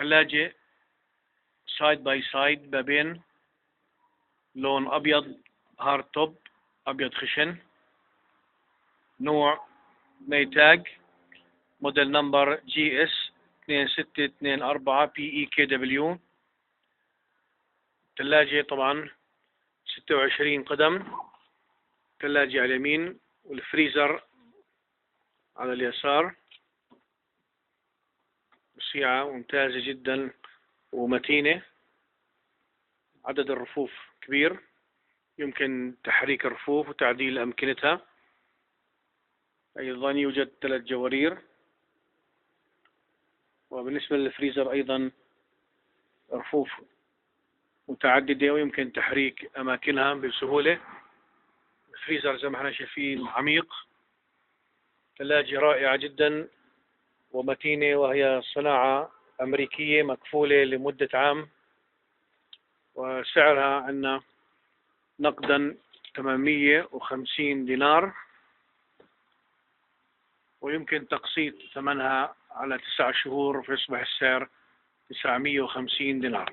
ثلاجة سايد باي سايد بابين، لون أبيض، هارد توب أبيض خشن، نوع ميتاج، موديل نمبر GS 2624 PEKW. ثلاجة طبعا 26 قدم، ثلاجة على اليمين والفريزر على اليسار. وسعة ممتازة جدا ومتينة. عدد الرفوف كبير، يمكن تحريك الرفوف وتعديل أمكنتها. أيضا يوجد 3 جوارير. وبالنسبة للفريزر أيضا رفوف متعددة ويمكن تحريك أماكنها بسهولة. الفريزر زي ما احنا شايفين عميق. ثلاجة رائعة جدا ومتينة، وهي صناعة أمريكية مكفولة لمدة عام. وسعرها عندنا نقدا 850 دينار، ويمكن تقسيط ثمنها على 9 شهور، فيصبح السعر 950 دينار.